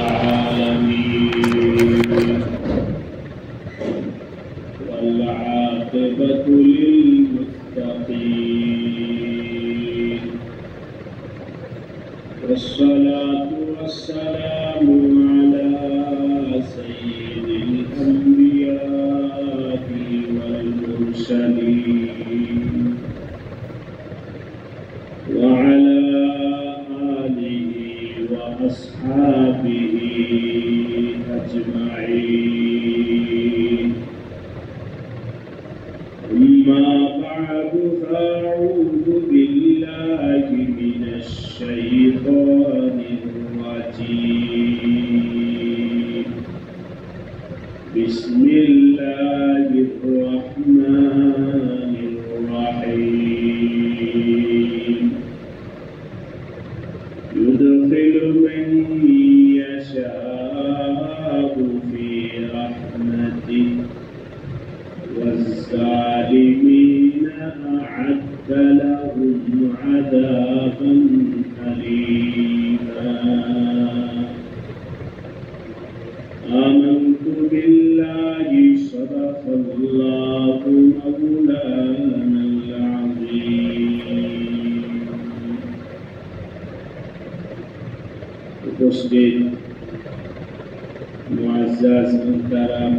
العالمين والعاقبة للمتقين والصلاة والسلام على سيد الأنبياء والمرسلين وعلى آله وأصحابه أجمعين أما بعد فأعوذ بالله من الشيطان الرجيم بسم الله الرحمن الرحيم يدخل من يشاء في رحمته والظالمين أعد لهم عذابا أليما آمنت بالله صدق الله مولانا العظيم উপস্থিত মুআজ্জাজ মুহতারাম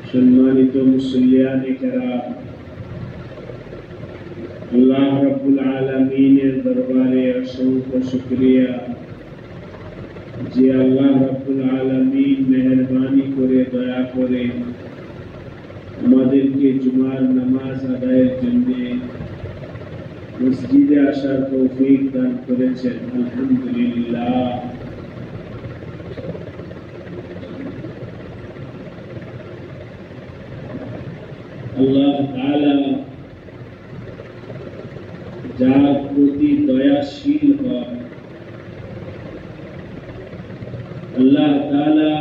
সম্মানিত মুসল্লিয়ানে কেরাম আল্লাহ রাব্বুল আলামিনের দরবারে অসংখ্য শুকরিয়া যে আল্লাহ রাব্বুল আলামিন মেহেরবানি করে দয়া করে আমাদেরকে জুমার নামাজ আদায়ের জন্য মসজিদে আসার তৌফিক দান করেছেন আলহামদুলিল্লাহ আল্লাহ তাআলা যার প্রতি দয়াশীল হয় আল্লাহ তাআলা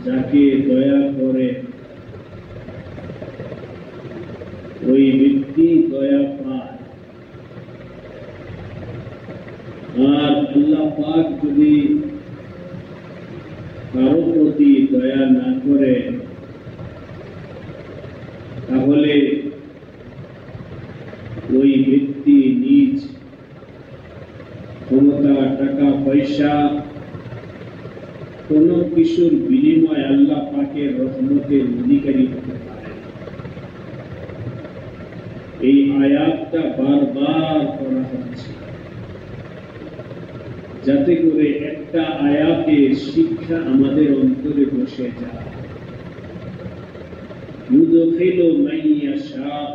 যাকে দয়া করে ওই ব্যক্তি দয়া পায় আর আল্লাহ পাক যদি কারো প্রতি দয়া না করে তাহলে ওই ব্যক্তি নিজ ক্ষমতা টাকা পয়সা কোন কিছুর বিনিময় আল্লাহ পাকের রহমতের অধিকারী হতে পারে এই আয়াতটা বারবার পড়া হচ্ছে যাতে করে একটা আয়াতের শিক্ষা আমাদের অন্তরে বসে যায় ইউদখিলু মান ইয়াশাউ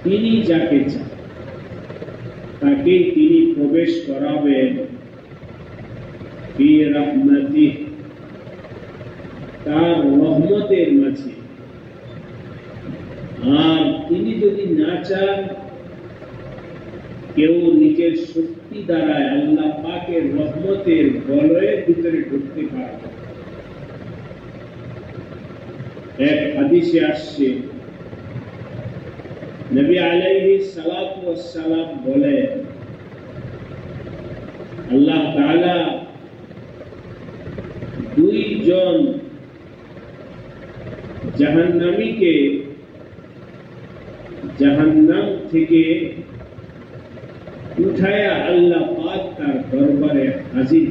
তিনি যাকে চান তাকে তিনি প্রবেশ করাবেন ফি রাহমাতিহ তার রহমতের মাঝে আর তিনি যদি না চান কেউ নিজের শক্তি দ্বারা আল্লাহ পাকের রহমতের বলয়ের ভিতরে ঢুকতে পারবে এক হাদিসে আসছে নবী আলাইহিস সালাতু ওয়াস সালাম বলেন আল্লাহ তাআলা দুইজন জাহান্নামীকে জাহান্নাম থেকে উঠায়া আল্লাহ পাক তার দরবারে হাজির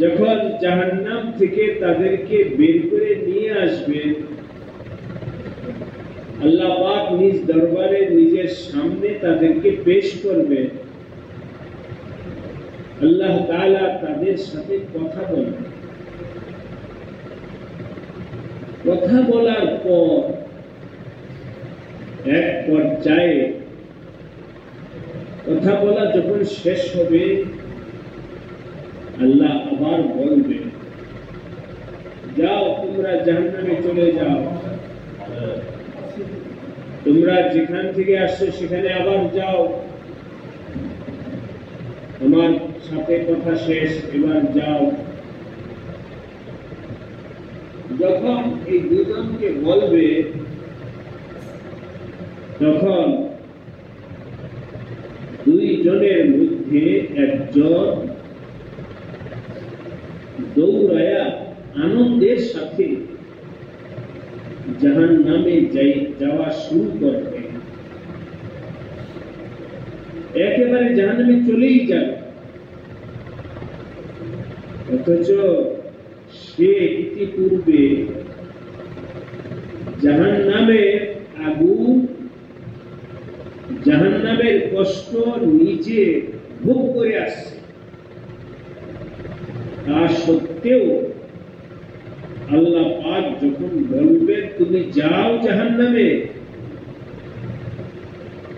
যখন জাহান্নাম থেকে তাদেরকে বের করে নিয়ে আসবেন আল্লাহ পাক নিজ দরবারে নিজের সামনে তাদেরকে পেশ করবেন আল্লাহ তাআলা তাদের সাথে কথা বলবেন কথা বলার পর এক পর্যায়ে কথা বলা যখন শেষ হবে আল্লাহ আবার বলবে যাও তোমরা জাহান্নামে চলে যাও তোমরা যেখান থেকে আসছো সেখানে আবার যাও তোমার সাথে কথা শেষ এবার যাও যখন এই দুজনকে বলবে তখন দুইজনের মধ্যে একজন দৌড়ায়া আনন্দের সাথে জাহান্নামে যাওয়া শুরু করবে, একেবারে জাহান্নামে চলেই যাবে, অথচ সে ইতিপূর্বে জাহান্নামের আগুন, জাহান্নামের কষ্ট নিজে ভোগ করে আসছে। তা সত্ত্বেও আল্লাহ পাক যখন বলবে তুমি যাও জাহান্নামে,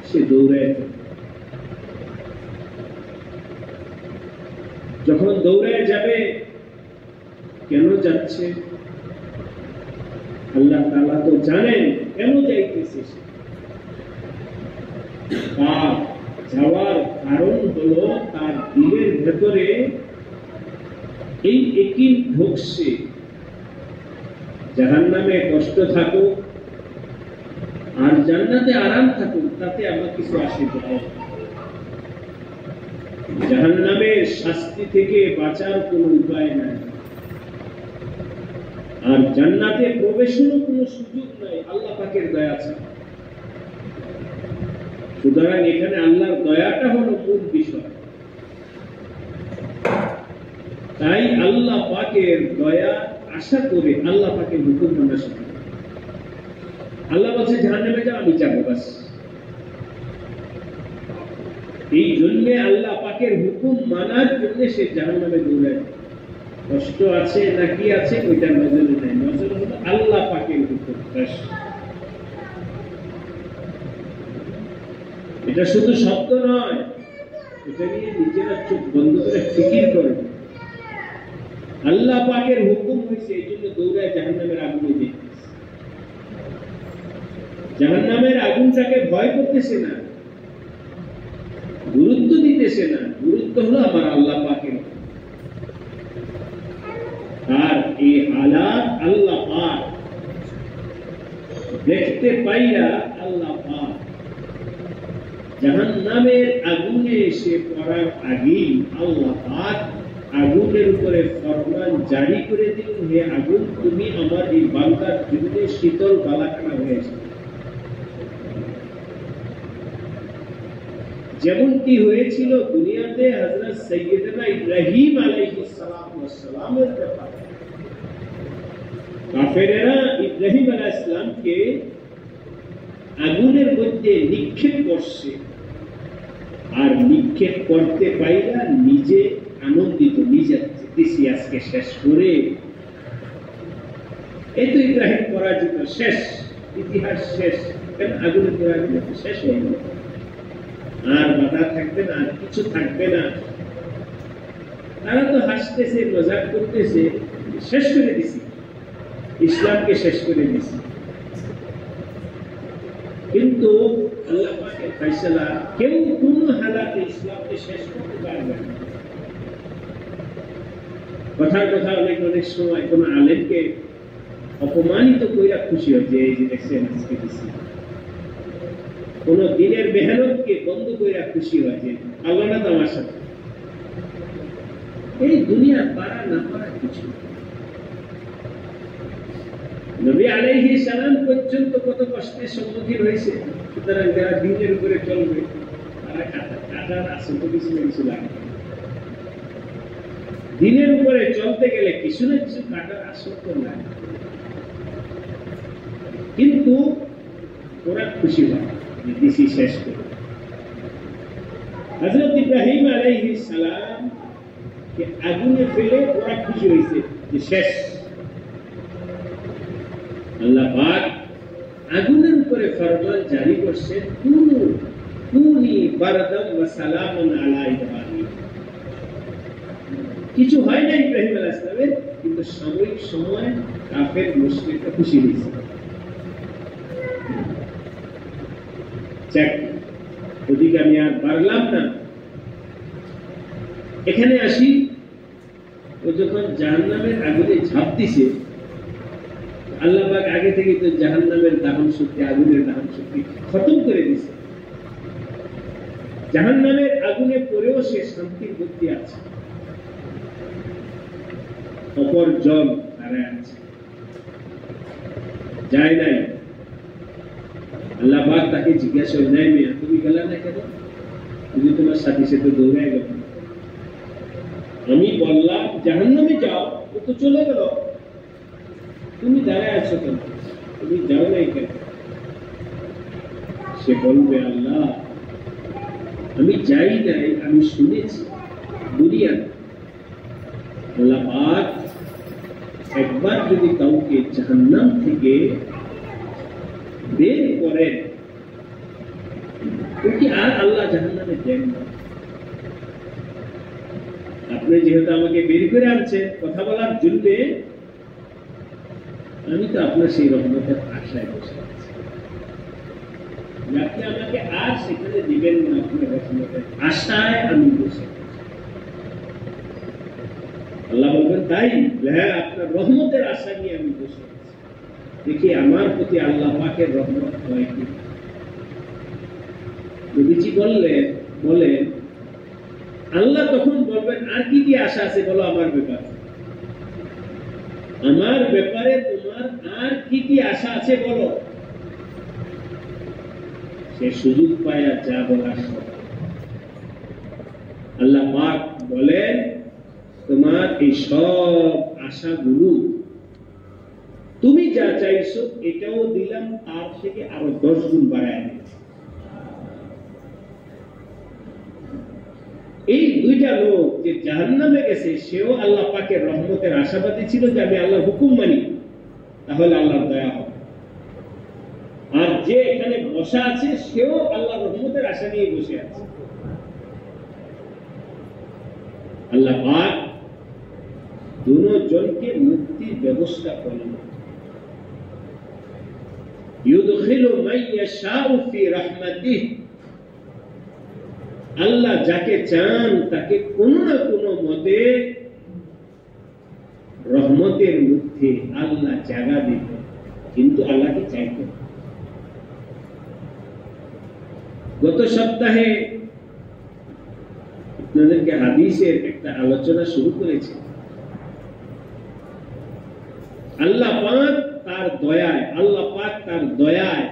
সে দৌড়ায়। যখন দৌড়ায় যাবে, কেন যাচ্ছে? আল্লাহ তাআলা তো জানেন কেন যাইতেছে। তার যাওয়ার কারণ হলো তার দিলের ভেতরে এই একই ঢুকছে, জাহান্নামে কষ্ট থাকুক আর জান্নাতে আরাম থাকুক, তাতে আমার কিছু আসে যায়। জাহান্নামের শাস্তি থেকে বাঁচার কোনো উপায় নাই, আর জান্নাতে প্রবেশেরও কোনো সুযোগ নাই আল্লাহ পাকের দয়া ছাড়া। সুতরাং এখানে আল্লাহর দয়াটা হলো মূল বিষয়। তাই আল্লাহ পাকের দয়া আশা করে আল্লাহ পাকের হুকুম মানা শিখে। আল্লাহ বলছে জাহান্নামে যাও, আমি যাবো, বাস। এই জন্য আল্লাহ পাকের হুকুম মানার জন্য সে জাহান্নামে দৌড়ায়। কষ্ট আছে না কি আছে ওইটা নজরে নাই, নজর হলো আল্লাহ পাকের হুকুম। এটা শুধু শব্দ নয়, এটা নিয়ে নিজেরা চোখ বন্ধ করে ফিকির করবে। আল্লাহ পাকের হুকুম হয়েছে, এই জন্য দৌড়ায় জাহান্নামের আগুনে যেতেছে। জাহান্নামের আগুনটাকে ভয় করতেছে না, গুরুত্ব দিতেছে না, গুরুত্ব হলো আমার আল্লাহ পাকের। আর এই হালাত আল্লাহ পাক দেখতে পাইয়া আল্লাহ পাক জাহান্নামের আগুনে এসে পড়ার আগেই আল্লাহ পাক আগুনের উপরে ফরমান জারি করে দিলেন, হে আগুন তুমি আমার এই বান্দার জন্য শীতল বালাখানা হয়েছে। যেমনটি হয়েছিল দুনিয়াতে হযরত সাইয়্যিদনা ইব্রাহিম আলাইহিস সালামের ব্যাপারে। কাফেরেরা ইব্রাহিম আলাইহিস সালামকে আগুনের মধ্যে নিক্ষেপ করছে, আর নিক্ষেপ করতে পাইরা নিজে আনন্দিত, নিজে দিছি আজকে শেষ করে। এই তো ইব্রাহিম পরাজিত, শেষ, ইতিহাস শেষ। কেন? আগুনে পড়া গেলে শেষ হয়ে গেল, আর বাধা থাকবে না, আর কিছু থাকবে না। তারা তো হাসতেছে, মজাক করতেছে, শেষ করে দিছি, ইসলামকে শেষ করে দিছি। কিন্তু আল্লাহ পাকের ফয়সালা, কেউ কোন হালাতে ইসলামকে শেষ করতে পারবে না। কথার কথা অনেক সময় কোন আলেমকে অপমানিত কইরা খুশি হয় যে এই যে দেখছেন আজকে দিছি। কোন দিনের মেহনতকে বন্ধ কইরা খুশি হয় যে আল্লাহ না তো আমার সাথে। এই দুনিয়া পারা না পারা কিছু। নবী আলাইহিস সালাম পর্যন্ত কত কষ্টের সম্মুখীন হয়েছে। সুতরাং যারা দিনের উপরে চলবে তারা কাটার আসল কিছু না কিছু লাগবে। দিনের উপরে চলতে গেলে কিছু না কিছু কাটার আসল তো লাগে, কিন্তু ওরা খুশি হয় যে দিছি শেষ করে। হযরত ইব্রাহিম আলাইহিস সালাম কে আগুনে ফেলে ওরা খুশি হয়েছে যে শেষ। আল্লাহ পাক আগুনের উপরে ফরমান জারি করছে, কুনি বারদাম ওয়া সালামান আলা ইব্রাহিম। কিছু হয় না ইব্রাহিম আলাইহিস সালামের, কিন্তু সাময়িক সময় কাফের মুশরিকরা খুশি হয়েছে। ওদিকে আমি আর পারলাম না। এখানে আসি, ও যখন জাহান্নামের আগুনে ঝাঁপ দিছে, আল্লাহ পাক আগে থেকে তো জাহান্নামের দাহন শক্তি, আগুনের দাহন শক্তি খতম করে দিছে। জাহান্নামের আগুনে পড়েও সে শান্তির মধ্যে আছে, অপর জন দাঁড়ায় আছে, যায় নাই। আল্লাহ পাক তাকে জিজ্ঞাসা করে, নাই মেয়া তুমি গেলা না কেন? তুমি তোমার সাথে সাথে দৌড়ায় গেল। আমি বললাম জাহান্নামে যাও, ও তো চলে গেল, তুমি দাঁড়ায় আছো কেন? তুমি যাও নাই কেন? সে বলবে, আল্লাহ আমি যাই নাই, আমি শুনেছি দুনিয়া। আল্লাহ পাক একবার যদি কাউকে জাহান্নাম থেকে বের করেন, ওকে আর আল্লাহ জাহান্নামে দেন না। আপনি যেহেতু আমাকে বের করে আনছেন কথা বলার জন্য, আমি তো আপনার সেই রহমতের আশায় বসে আছি। আপনি আমাকে আর সেখানে দিবেন না, আপনার রহমতের আশায় আমি বসে আছি। আল্লাহ বলবেন, তাই? হ্যাঁ, আপনার রহমতের আশা নিয়ে আমি বসে আছি, দেখি আমার প্রতি আল্লাহ পাকের রহমত হয় কি। নবীজি বলেন আল্লাহ তখন বলবেন, আর কি কি আশা আছে বলো আমার ব্যাপারে, আমার ব্যাপারে তোমার আর কি কি আশা আছে বলো। সে সুযোগ পায়া যা বলার সব। আল্লাহ পাক বলেন, তোমার এই সব আশাগুলো তুমি যা চাইছো এটাও দিলাম, তার থেকে আরো 10 গুণ বাড়ায় দিয়েছি। এই দুইটা লোক যে জাহান্নামে গেছে, সেও আল্লাহ পাকের রহমতের আশাবাদী ছিল যে আমি আল্লাহর হুকুম মানি, তাহলে আল্লাহর দয়া হবে। আর যে এখানে বসা আছে, সেও আল্লাহর রহমতের আশা নিয়ে বসে আছে। আল্লাহ পাক দুজনকে মুক্তির ব্যবস্থা করলেন। ইউদখিলু মান ইয়াশাউ ফি রাহমাতিহি, আল্লাহ যাকে চান তাকে কোনো না কোনো মতে রহমতের মধ্যে আল্লাহ জায়গা দিবেন, কিন্তু আল্লাহকে চাইতে। গত সপ্তাহে আপনাদেরকে হাদিসের একটা আলোচনা শুরু করেছি। আল্লাহ পাক তার দয়ায়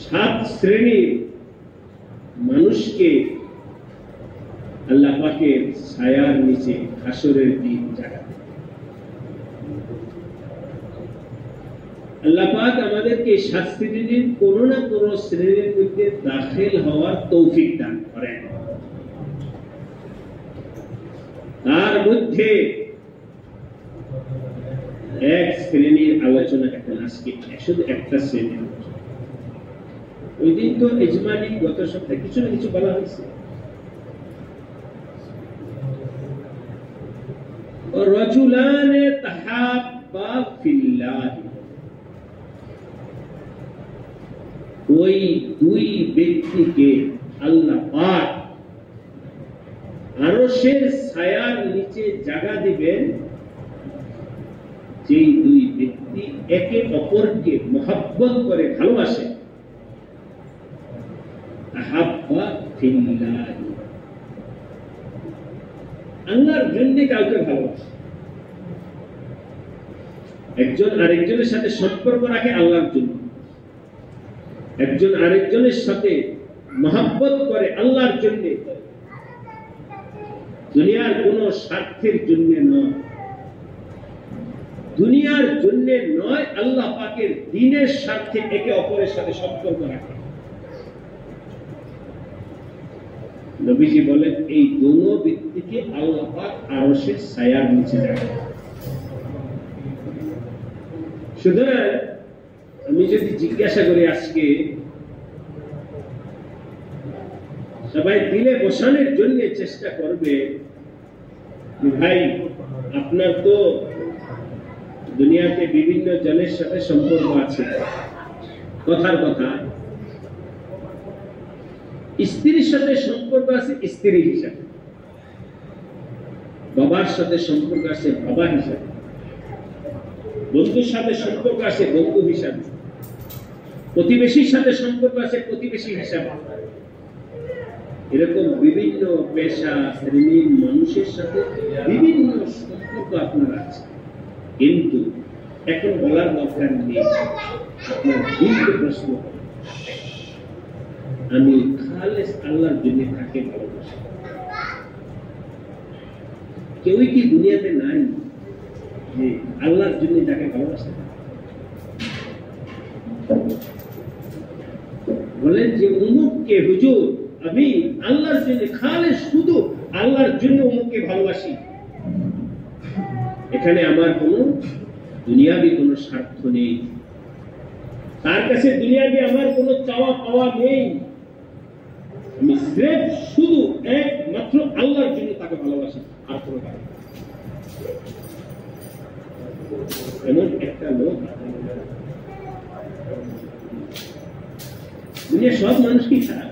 7 শ্রেণীর মানুষকে আল্লাহ পাকের ছায়ার নিচে হাসরের দিন জায়গা। আল্লাহ পাক আমাদেরকে 7 শ্রেণীর কোন না কোন শ্রেণীর মধ্যে দাখিল হওয়ার তৌফিক দান করেন। তার মধ্যে এক শ্রেণীর আলোচনা এখন আজকে, শুধু একটা শ্রেণীর। ওই দিন তো ইজমালি গত সপ্তাহে কিছু না কিছু বলা হয়েছে। রাজুলানে তাহাব্বা ফিল্লাহ, ওই দুই ব্যক্তিকে আল্লাহ পাক আরশের ছায়ার নিচে জায়গা দিবেন, যেই দুই ব্যক্তি একে অপরকে মহব্বত করে ভালোবাসে। তাহাব্বা ফিল্লাহ, আল্লাহর জন্য কাউকে ভালোবাসে। একজন আরেকজনের সাথে সম্পর্ক রাখে আল্লাহর জন্য, একজন আরেকজনের সাথে মহব্বত করে আল্লাহর জন্য, দুনিয়ার কোন স্বার্থের জন্য নয়, দুনিয়ার জন্য নয়, আল্লাহ পাকের দ্বীনের স্বার্থে একে অপরের সাথে সম্পর্ক রাখে। নবীজি বলেন, এই দোনো ব্যক্তিকে আল্লাহ পাক আরশের ছায়ার নিচে রাখে। সুতরাং আমি যদি জিজ্ঞাসা করি, আজকে সবাই দিলে বসানোর জন্য চেষ্টা করবে, ভাই আপনার তো দুনিয়াতে বিভিন্ন জনের সাথে সম্পর্ক আছে, কথার কথা স্ত্রীর সাথে সম্পর্ক আছে স্ত্রী হিসাবে, বাবার সাথে সম্পর্ক আছে বাবা হিসাবে, বন্ধুর সাথে সম্পর্ক আছে বন্ধু হিসাবে, প্রতিবেশীর সাথে সম্পর্ক আছে প্রতিবেশী হিসাবে। এরকম বিভিন্ন পেশা শ্রেণীর মানুষের সাথে বিভিন্ন সম্পর্ক আপনার আছে, কিন্তু এখন বলার দরকার নেই। আপনার দিনকে প্রশ্ন, আমি খালেস আল্লাহর জন্য তাকে ভালোবাসি। কেউই কি দুনিয়াতে নাই যে আল্লাহর জন্য তাকে ভালোবাসে? বলেন যে উমুককে হুজুর আমি আল্লাহর জন্য খালেস শুধু আল্লাহর জন্য উমুককে ভালোবাসি, এখানে আমার কোনো দুনিয়াবি কোনো স্বার্থ নেই, তার কাছে দুনিয়াবি আমার কোনো চাওয়া পাওয়া নেই, আমি স্রেফ শুধু একমাত্র আল্লাহর জন্য তাকে ভালোবাসি, আর কোনো কারণ। এমন একটা লোক দুনিয়ার সব মানুষ কি খারাপ?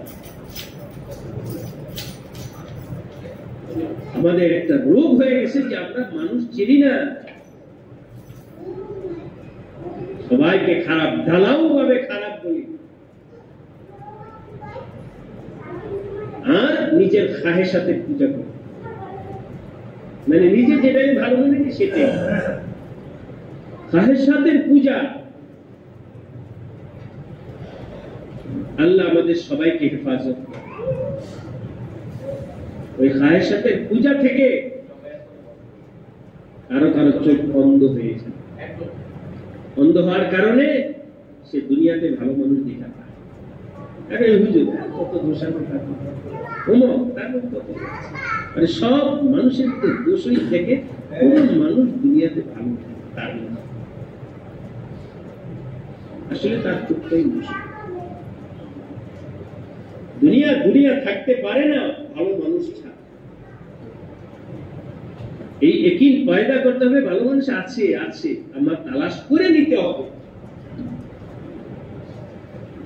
আমাদের একটা রোগ হয়ে গেছে যে আমরা মানুষ চিনি না, সবাইকে খারাপ ঢালাও ভাবে খারাপ বলি, আর নিজের খাহের সাথে পূজা করি, মানে নিজে যেটাই ভালো মনে করি সেটাই খাহের সাথে পূজা। আল্লাহ আমাদের সবাইকে হেফাজত করে ওই খায়ের সাথে পূজা থেকে। কারো কারো চোখ অন্ধ হয়ে যায়, অন্ধ হওয়ার কারণে সে দুনিয়াতে ভালো মানুষ দেখা পায়। আরে হুজুর কত দোষার কথা, মানে সব মানুষের দোষই থেকে কোন মানুষ দুনিয়াতে ভালো তার আসলে তার চোখটাই মুশকিল। দুনিয়া দুনিয়া থাকতে পারে না ভালো মানুষ ছাড়া। এই একই পয়দা করতে হবে ভালো মানুষ আছে আছে, আমার তালাশ করে নিতে হবে।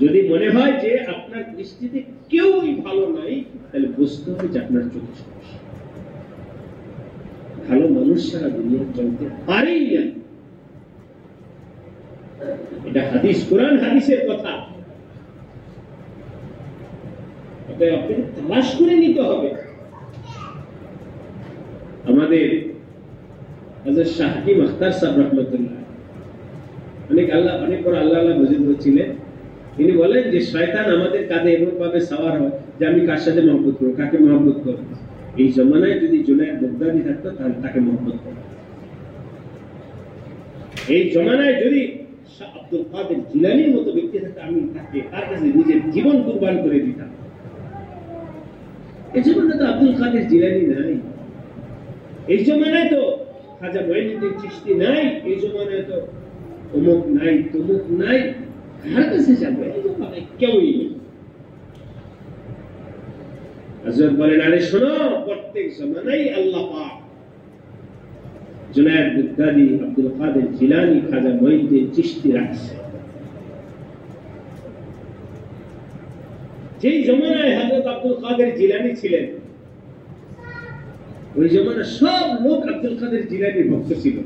যদি মনে হয় যে আপনার দৃষ্টিতে কেউই ভালো নাই, তাহলে বুঝতে হবে যে আপনার চোখে সমস্যা। ভালো মানুষ ছাড়া দুনিয়া চলতে পারেই না, এটা হাদিস, কোরআন হাদিসের কথা। আপনাকে তালাশ করে নিতে হবে। আমাদের হযরত শাহ হাকিম আখতার সাহেব রহমতুল্লাহ অনেক বড় আল্লাহ বুজুর্গ ছিলেন। তিনি বলেন যে শয়তান আমাদের কাঁধে এমন ভাবে সাওয়ার হয় যে আমি কার সাথে মহব্বত করবো, কাকে মহব্বত করবো। এই জমানায় যদি জুনায়েদ বাগদাদি থাকতো তাহলে তাকে মহব্বত করতো। এই জমানায় যদি আব্দুল কাদের জিলানীর মতো ব্যক্তি থাকতো, আমি তাকে তার কাছে নিজের জীবন কুরবান করে দিতাম। এই জমানায় তো আব্দুল কাদের জিলানী নাই, এই জমানায় তো খাজা মঈনুদ্দিন চিশতি নাই, এই জমানায় তো অমুক নাই তমুক নাই, কার কাছে যাবে? এই জমানায় কেউই নেই। হযরত বলেন, আরে শোনো, প্রত্যেক জমানায় আল্লাহ পাক জুনায়েদ বাগদাদি, আব্দুল কাদের জিলানী, খাজা মঈনুদ্দিন চিশতি রাখছে। যেই জমানায় হযরত আব্দুল কাদের জিলানী ছিলেন, ওই জমানায় সব লোক আব্দুল কাদের জিলানীর ভক্ত ছিল।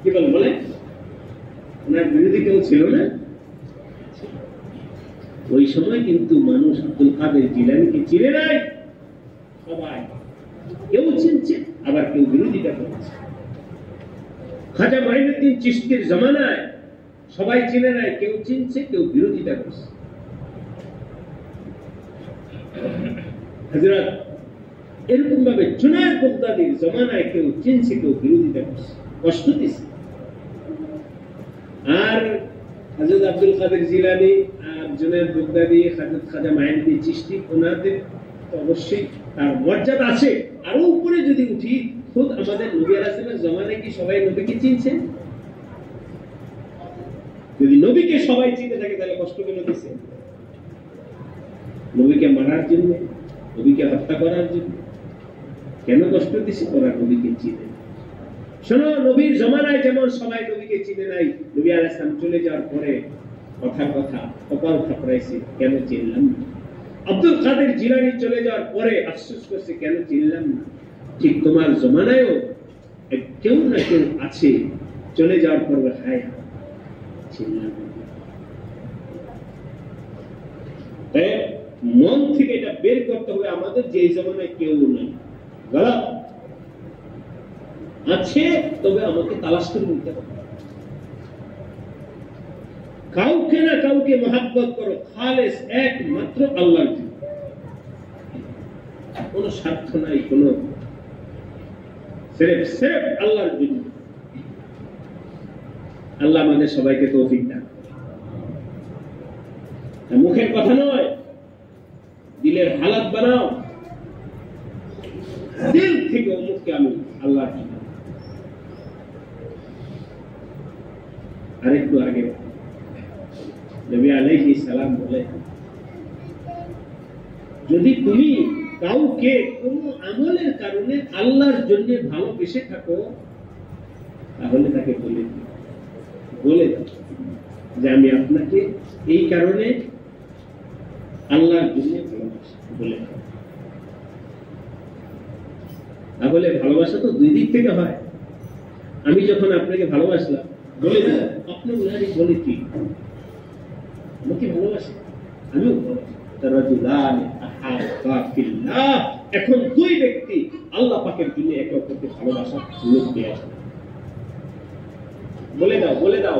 কি বলে ওনার বিরোধী কেউ ছিল না। ওই সময় কিন্তু মানুষ আব্দুল কাদের জিলানীকে চিনে নাই, সবাই কেউ চিনছে আবার কেউ বিরোধিতা করছে। খাজা মঈনুদ্দিন চিশতির জমানায় সবাই চিনে নাই, কেউ চিনছে কেউ বিরোধিতা করছে। হযরত এরকম ভাবে জুনায়েদ বাগদাদির জমানায় কেউ চিনছে কেউ বিরোধিতা করছে, কষ্ট দিচ্ছে। আর হযরত আব্দুল কাদের জিলানী আর জুনায়েদ বাগদাদি, হযরত খাজা মঈনুদ্দিন চিশতি, ওনাদের তো অবশ্যই তার মর্যাদা আছে। আরো উপরে যদি উঠি, খুদ আমাদের নবী আলাইহিস সালামের জমানায় কি সবাই নবীকে চিনছে? যদি নবীকে সবাই চিনতে থাকে তাহলে কষ্ট কেন দিচ্ছে? নবীকে মারার জন্য, নবীকে হত্যা করার জন্য কেন কষ্ট দিচ্ছে? ওরা নবীকে চিনে। শোনো, নবীর জমানায় যেমন সবাই নবীকে চিনে নাই, নবী আলাইহিস সালাম চলে যাওয়ার পরে কথা কপাল থাপড়াইছে, কেন চিনলাম না। আব্দুল কাদের জিলানী চলে যাওয়ার পরে আফসোস করছে, কেন চিনলাম না। ঠিক তোমার জমানায়ও কেউ না কেউ আছে, চলে যাওয়ার পরে হায় চিনলাম না। মন থেকে এটা বের করতে হবে আমাদের যে এই জমানায় কেউ নাই, গলত আছে, তবে আমাকে তালাশ করে নিতে হবে। কাউকে না কাউকে মহাব্বত করো, খালেস একমাত্র আল্লাহর জন্য, কোন স্বার্থ নাই, কোন সির্ফ আল্লাহর জন্য। আল্লাহ আমাদের সবাইকে তৌফিক দান। মুখের কথা নয়, দিলের হালাত বানাও, দিল থেকে মুখকে আমি আল্লাহর জন্য। আরেকটু আগে নবী আলাইহিস সালাম বলে, যদি তুমি কাউকে কোন আমলের কারণে আল্লাহর জন্য ভালোবেসে থাকো, তাহলে তাকে বলে দাও যে আমি আপনাকে এই কারণে আল্লাহর জন্য ভালোবাসি, বলে দাও। তাহলে ভালোবাসা তো দুই দিক থেকে হয়। আমি যখন আপনাকে ভালোবাসলাম, বলে দাও আপনি উনারই বলে কি আমাকে ভালোবাসে, আমিও ভালোবাসি। এখন দুই ব্যক্তি আল্লাহ পাকের জন্য একে অপরকে ভালোবাসা লোক দিয়েছে। বলে দাও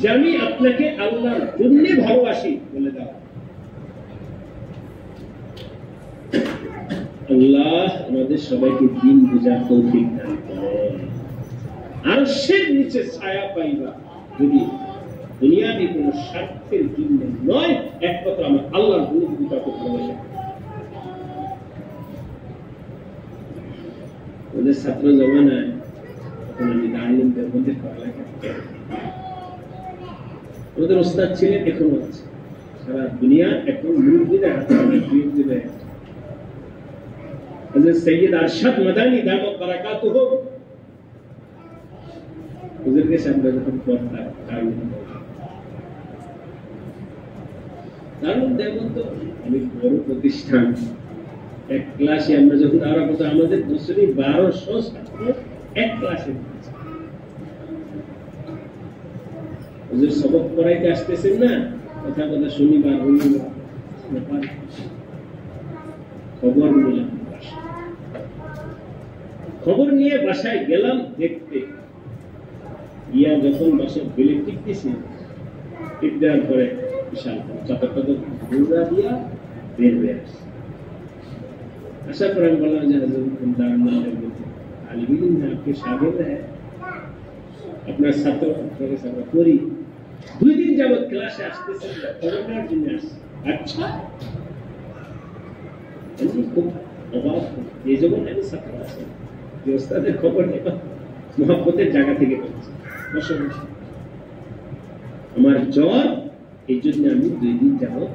যে আমি আপনাকে আল্লাহর জন্য ভালোবাসি, বলে দাও। আল্লাহ আমাদের সবাইকে দিন বুঝার তৌফিক দান করেন। আরশের নিচে ছায়া পাইবা যদি দুনিয়াবি কোন স্বার্থের জন্য নয়, একমাত্র আমার আল্লাহর জন্য যদি কাউকে ভালোবাসে। ওদের ছাত্র জমানায় তখন আমি দাঁড়িয়ে মধ্যে পড়ালেখা, ওদের ওস্তাদ ছিলেন, এখনো আছে সারা দুনিয়া, এখন মুরব্বিদের হাতে হযরত সৈয়দ আরশাদ মাদানী দামাত বারাকাতুহু, হুজুরকে সামনে যখন পড়তাম কারণ দেখুন তো অনেক বড় প্রতিষ্ঠান, এক ক্লাসে আমরা যখন আরো কথা আমাদের বছরই 1200 ছাত্র এক ক্লাসে। হুজুর সবক পড়াইতে আসতেছেন না, কথা শনিবার খবর নিয়ে বাসায় গেলাম দেখতে, ইয়া যখন বাসায় বেলে টিকতেছি, টিক দেওয়ার পরে বিশাল চাদর ঘুরা দিয়া বের হয়ে আসছে। আশা করে আমি বললাম যে আলিবিন আপনি সাগর আপনার ছাত্র, আপনাকে আমরা করি 2 দিন যাবৎ ক্লাসে আসতেছেন, খবরটার জন্য আসছে। আচ্ছা, খুব অবাক, এই যখন আমি ছাত্র আছি যে ওস্তাদের খবর নেবা মহব্বতের জায়গা থেকে করছে। আমার জ্বর, এই জন্য আমি 2 দিন যাবৎ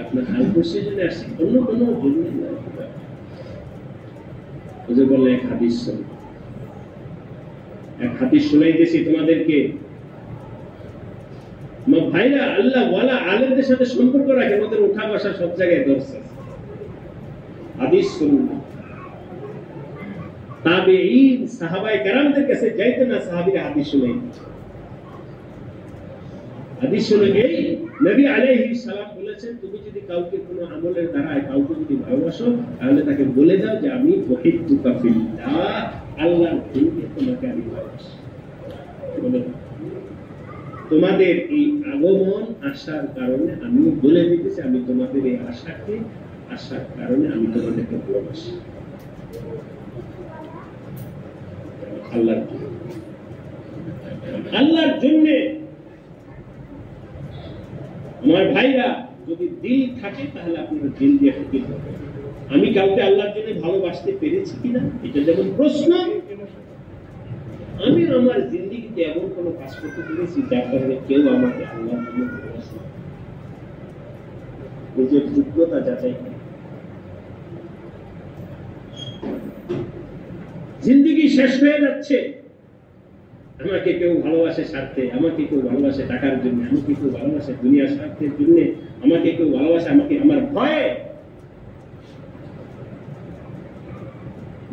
আপনার হাল কোর্সের জন্য আসছি, অন্য কোনো জন্য বললে এক হাদিস শোনাইতেছি তোমাদেরকে। ভাইরা, আল্লাহ ওয়ালা আলেমদের সাথে সম্পর্ক রাখে, আমাদের উঠা বসা সব জায়গায় দর্শা। হাদিস শুনুন, তাবেঈন সাহাবায়ে কেরামদের কাছে যাইতে না সাহাবীরা হাদিস শুনাই। হাদিস শুনে এই নবী আলাইহিস সালাম বলেছেন, তুমি যদি কাউকে কোনো আমলের দ্বারা কাউকে যদি ভালোবাসো, তাহলে তাকে বলে দাও যে আমি উহিব্বুকা ফিল্লাহ, আল্লাহর জন্য তোমাকে আমি ভালোবাসি। তোমাদের এই আগমন আসার কারণে আমি বলে দিতেছি, আমি তোমাদের এই আসার কারণে আমি তোমাদেরকে ভালোবাসি আল্লাহর জন্য। আমার ভাইরা, যদি দিল থাকে তাহলে আপনার দিল দিয়ে ফিকির করবেন, আমি কাউকে আল্লাহর জন্য ভালোবাসতে পেরেছি কিনা, এটা যেমন প্রশ্ন। আমি আমার জিন্দেগিতে এমন কোন কাজ করতে পেরেছি যার কারণে কেউ আমাকে আল্লাহর জন্য ভালোবাসে, নিজের যোগ্যতা যাচাই করে। জিন্দেগি শেষ হয়ে যাচ্ছে, আমাকে কেউ ভালোবাসে স্বার্থে, আমাকে কেউ ভালোবাসে টাকার জন্য, আমাকে কেউ ভালোবাসে দুনিয়ার স্বার্থের জন্য, আমাকে কেউ ভালোবাসে আমাকে আমার ভয়ে।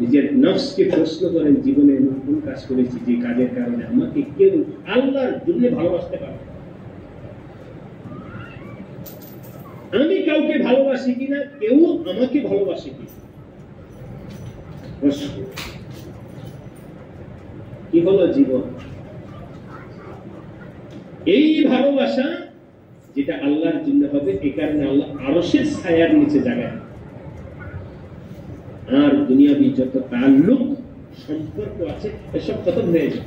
নিজের নফসকে প্রশ্ন করেন, জীবনে কোন কাজ করেছি যে কাজের কারণে আমাকে কেউ আল্লাহর জন্য ভালোবাসতে পারে। আমি কাউকে ভালোবাসি কিনা, কেউ আমাকে ভালোবাসে কিনা। কি হলো জীবন? এই ভালোবাসা যেটা আল্লাহর জন্য হবে, এই কারণে আল্লাহ আরশের ছায়ার নিচে জায়গায়। আর দুনিয়াবি যত তাল্লুক সম্পর্ক আছে এসব খতম হয়ে যায়।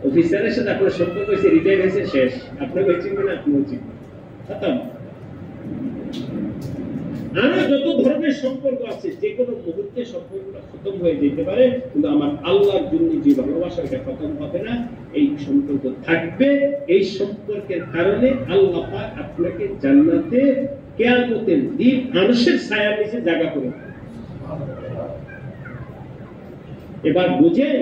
অফিসারের সাথে আপনার সম্পর্ক হয়েছে, রিটায়ার হয়েছে, শেষ। আপনার হয়েছে কিনা, আপনি হয়েছে খতম। আরো যত ধরনের সম্পর্ক আছে, যে কোনো মুহূর্তে সম্পর্কটা খতম হয়ে যেতে পারে, কিন্তু আমার আল্লাহর জন্য যে ভালোবাসা, এটা খতম হবে না, এই সম্পর্ক থাকবে। এই সম্পর্কের কারণে আল্লাহ পাক আপনাকে জান্নাতে কিয়ামতের দিন আরশের ছায়ার নিচে জায়গা করে। এবার বুঝেন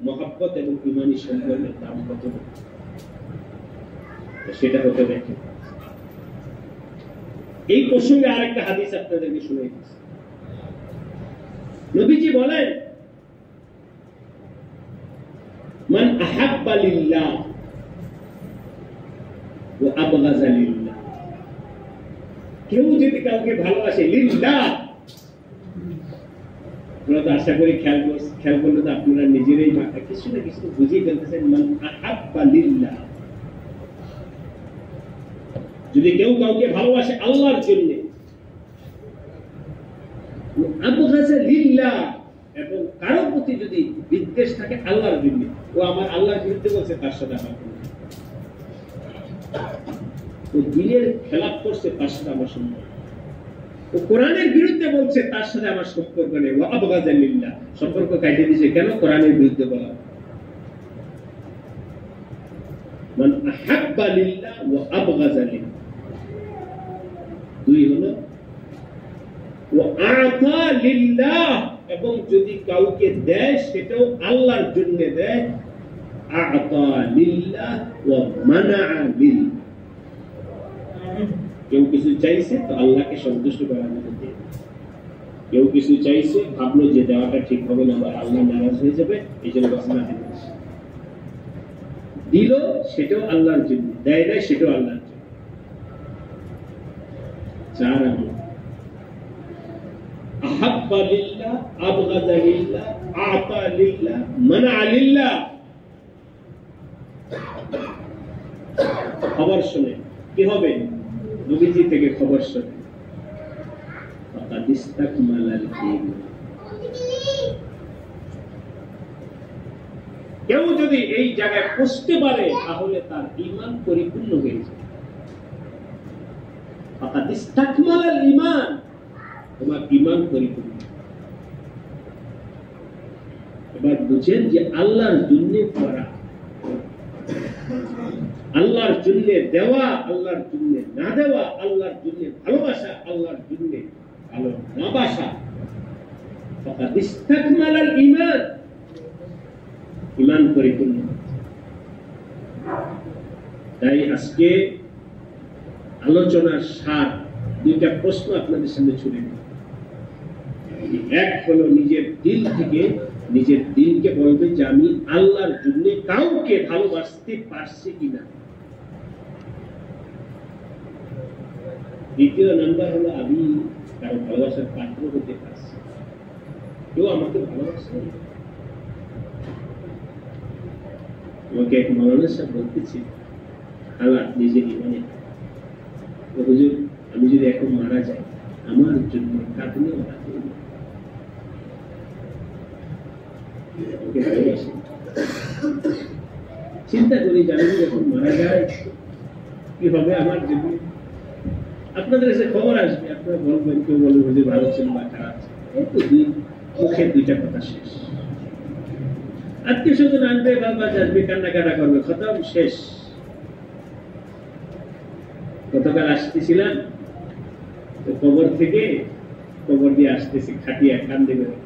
মহব্বত এবং ঈমানী সম্পর্কের দাম কত। সেটা হতে দেখে। এই প্রসঙ্গে আরেকটা হাদিস আপনাদেরকে শুনাই দিচ্ছি। নবীজি বলেন, মান আহাব্বা লিল্লাহ ওয়া আবগাযা লিল্লাহ, কেউ যদি কাউকে ভালোবাসে লিল্লাহ, আপনারা তো আশা করি খেয়াল করলে তো আপনারা নিজেরাই কিছু না কিছু বুঝিয়ে ফেলতেছেন। মান আহাব্বা লিল্লাহ, যদি কেউ কাউকে ভালোবাসে আল্লাহর জন্য, আবগাযা লিল্লাহ, এবং কারো প্রতি যদি বিদ্বেষ থাকে আল্লাহর জন্য, ও আমার আল্লাহর বিরুদ্ধে বলছে, তার সাথে আমার ও দিনের খেলাপ করছে, তার সাথে আমার সম্পর্ক, ও কোরআনের বিরুদ্ধে বলছে, তার সাথে আমার সম্পর্ক নেই। ও আবগাযা লিল্লাহ, সম্পর্ক কাটিয়ে দিয়েছে কেন? কোরআনের বিরুদ্ধে বলা। মান আহাব্বা লিল্লাহ ওয়া আবগাযা লিল্লাহ। দুই হলো ওয়া আতা লিল্লাহ, এবং যদি কাউকে দেয় সেটাও আল্লাহর জন্য দেয়। আতা লিল্লাহ ওয়া মানাআ লিল্লাহ, কেউ কিছু চাইছে তো আল্লাহকে সন্তুষ্ট করার জন্য দেয়। কেউ কিছু চাইছে, ভাবলো যে দেওয়াটা ঠিক হবে না বা আল্লাহ নারাজ হয়ে যাবে, এই জন্য বাসনা দিল, সেটাও আল্লাহর জন্য, দেয় নাই সেটাও আল্লাহর জন্য। চার আমল, আহাব্বা লিল্লাহ, আবগাযা লিল্লাহ, আতা লিল্লাহ, মানাআ লিল্লাহ। খবর শুনে কি হবে? নবীজি থেকে খবর শুনে ফাকাদ ইসতাকমালাল ঈমান। কেউ যদি এই জায়গায় পৌঁছতে পারে তাহলে তার ঈমান পরিপূর্ণ হয়ে যায়। ফাকাদ ইসতাকমালাল ঈমান, তোমার ঈমান পরিপূর্ণ। এবার বুঝেন যে আল্লাহর জন্য করা, আল্লাহর জন্য দেওয়া, আল্লাহর জন্য না দেওয়া, আল্লাহর জন্য ভালোবাসা, আল্লাহর জন্য ভালো না বাসা, ফাকাদ ইসতাকমালাল ঈমান, ঈমান পরিপূর্ণ। তাই আজকে আলোচনার সার দুইটা প্রশ্ন আপনাদের সামনে ছুড়ে দিই। এক হলো নিজের দিল থেকে নিজের দিলকে বলবে যে আমি আল্লাহর জন্য কাউকে ভালোবাসতে পারছি কিনা। দ্বিতীয় নাম্বার হলো আমি কারো ভালোবাসার পাত্র হতে পারছি, কেউ আমাকে ভালোবাসে। আমাকে এক মাওলানা সাহেব বলতেছি, হালাত নিজের জীবনে, হুজুর আমি যদি এখন মারা যাই, আমার জন্য কাঁদলে ওরা চিন্তা করি জানি যখন মারা যায় কি হবে আমার জন্য। আপনাদের কাছে খবর আসবে, আপনারা বলবেন, কেউ বলবেন যে ভালো ছিল বা খারাপ ছিল, এই তো দুই মুখের দুইটা কথা শেষ। আত্মীয় স্বজন আনবে, বাবা আসবে, কান্নাকাটা করবে, খতম, শেষ। গতকাল আসতেছিলাম তো কবর থেকে, কবর দিয়ে আসতেছি, খাটিয়া কান্দে বেরো,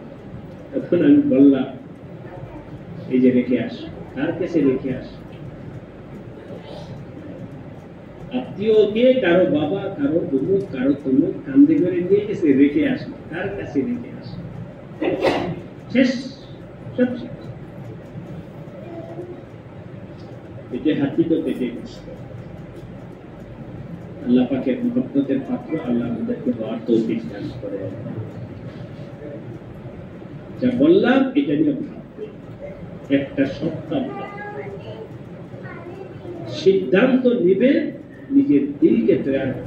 তখন আমি বললাম এই যে রেখে আস। কার কাছে রেখে আস? আত্মীয়কে, কারো বাবা, কারো অমুক, কারো তমুক কান্দে করে নিয়ে গেছে, রেখে আস। কার কাছে রেখে আস? শেষ, সব শেষ। পেটে হাতি তো পেটে কষ্ট। আল্লাহ পাকের মহব্বতের পাত্র আল্লাহ আমাদেরকে হওয়ার তৌফিক দান করে। যা বললাম এটা নিয়ে ভাববে, একটা সপ্তাহ সিদ্ধান্ত নিবে, নিজের দিলকে তৈরি,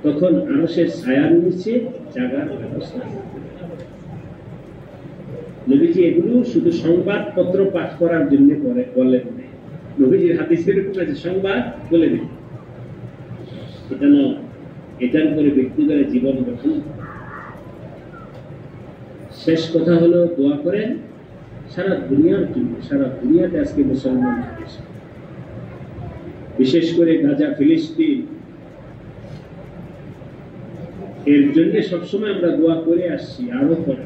তখন আরশের ছায়ার নিচে জাগার ব্যবস্থা। নবীজি এগুলো শুধু সংবাদপত্র পাঠ করার জন্য বলেন না, নবীজির হাদিসের উপরে সংবাদ বলে দিন, এটা নয়, এটার উপরে ব্যক্তিগত জীবন গঠন। শেষ কথা হলো দোয়া করেন সারা দুনিয়ার জন্য। সারা দুনিয়াতে আজকে মুসলমান দেশে, বিশেষ করে গাজা ফিলিস্তিন, এর জন্য সবসময় আমরা দোয়া করে আসছি, আরো করে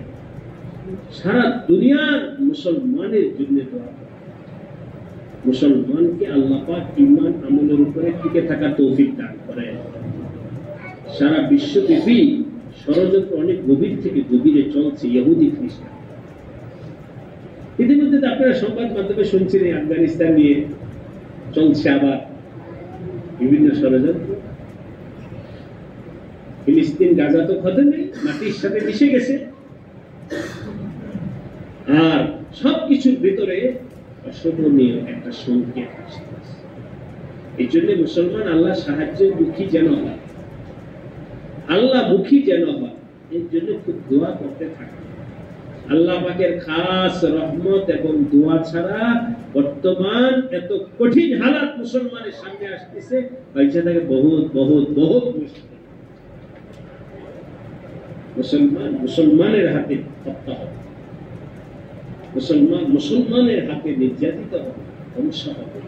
সারা দুনিয়ার মুসলমানের জন্য দোয়া করে। মুসলমানকে আল্লাহ পাক ঈমান আমলের উপরে টিকে থাকা তৌফিক দান করে। সারা বিশ্বব্যাপী ষড়যন্ত্র অনেক গভীর থেকে গভীরে চলছে, ইহুদি খ্রিস্টান। ইতিমধ্যে আপনারা সংবাদ মাধ্যমে শুনছেন আফগানিস্তান নিয়ে চলছে আবার বিভিন্ন ষড়যন্ত্র। ফিলিস্তিন গাজা তো খতমে, মাটির সাথে মিশে গেছে, আর সবকিছুর ভিতরে অশোভনীয় একটা সংকেত আসছে। এই জন্য মুসলমান আল্লাহ সাহায্যের মুখী যেন হয়, আল্লাহ মুখী যেন হয়, এর জন্য খুব দোয়া করতে থাকে। আল্লাহ পাকের খাস রহমত এবং দোয়া ছাড়া বর্তমান এত কঠিন হালাত মুসলমানের সামনে আসতেছে, হয়েছে থাকে বহুত বহুত বহুত মুশকিল। মুসলমানের হাতে হত্যা হবে, মুসলমানের হাতে নির্যাতিত হবে, ধ্বংস হবে,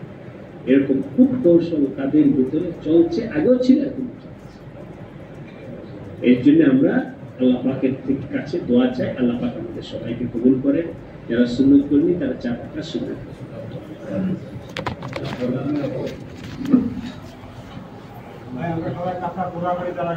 এরকম খুব কৌশল তাদের ভিতরে চলছে, আগেও ছিল, এখন চলছে। এর জন্য আমরা আল্লাহ পাকের কাছে দোয়া চাই, আল্লাহ পাক আমাদের সবাইকে কবুল করে। যারা সুন্নত কর্মী তারা 4 টাকা সুন্নত আমরা সবাই কাপড় পুরা করে তারা